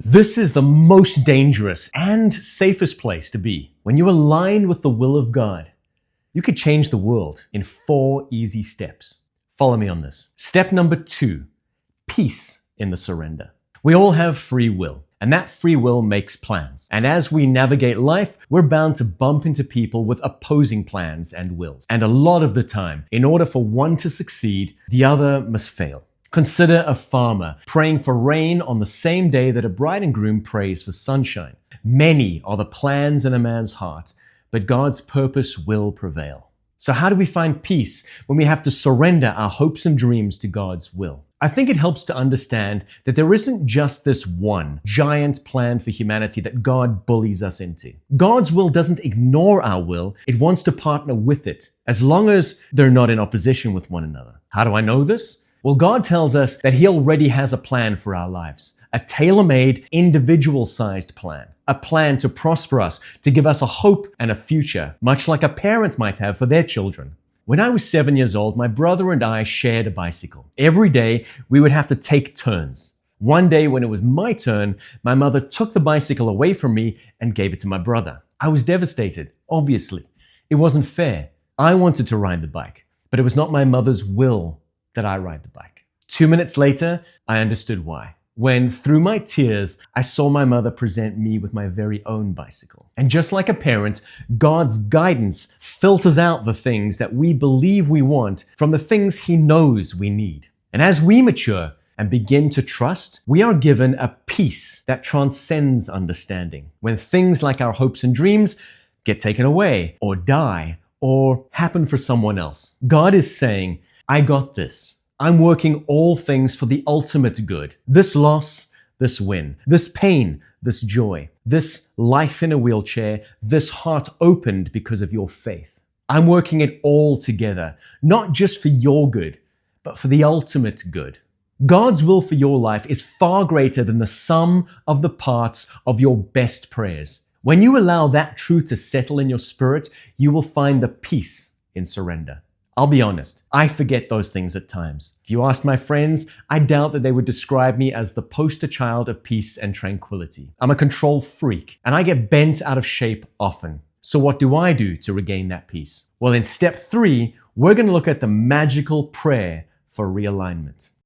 This is the most dangerous and safest place to be. When you align with the will of God, you could change the world in 4 easy steps. Follow me on this. Step number 2, peace in the surrender. We all have free will, and that free will makes plans. And as we navigate life, we're bound to bump into people with opposing plans and wills. And a lot of the time, in order for one to succeed, the other must fail. Consider a farmer praying for rain on the same day that a bride and groom prays for sunshine. Many are the plans in a man's heart, but God's purpose will prevail. So how do we find peace when we have to surrender our hopes and dreams to God's will? I think it helps to understand that there isn't just this one giant plan for humanity that God bullies us into. God's will doesn't ignore our will, it wants to partner with it, as long as they're not in opposition with one another. How do I know this? Well, God tells us that He already has a plan for our lives, a tailor-made, individual-sized plan, a plan to prosper us, to give us a hope and a future, much like a parent might have for their children. When I was 7 years old, my brother and I shared a bicycle. Every day, we would have to take turns. One day, when it was my turn, my mother took the bicycle away from me and gave it to my brother. I was devastated, obviously. It wasn't fair. I wanted to ride the bike, but it was not my mother's will that I ride the bike. 2 minutes later, I understood why. When, through my tears, I saw my mother present me with my very own bicycle. And just like a parent, God's guidance filters out the things that we believe we want from the things He knows we need. And as we mature and begin to trust, we are given a peace that transcends understanding. When things like our hopes and dreams get taken away, or die, or happen for someone else, God is saying, I got this. I'm working all things for the ultimate good. This loss, this win. This pain, this joy. This life in a wheelchair, this heart opened because of your faith. I'm working it all together, not just for your good, but for the ultimate good. God's will for your life is far greater than the sum of the parts of your best prayers. When you allow that truth to settle in your spirit, you will find the peace in surrender. I'll be honest, I forget those things at times. If you asked my friends, I doubt that they would describe me as the poster child of peace and tranquility. I'm a control freak, and I get bent out of shape often. So what do I do to regain that peace? Well, in step 3, we're going to look at the magical prayer for realignment.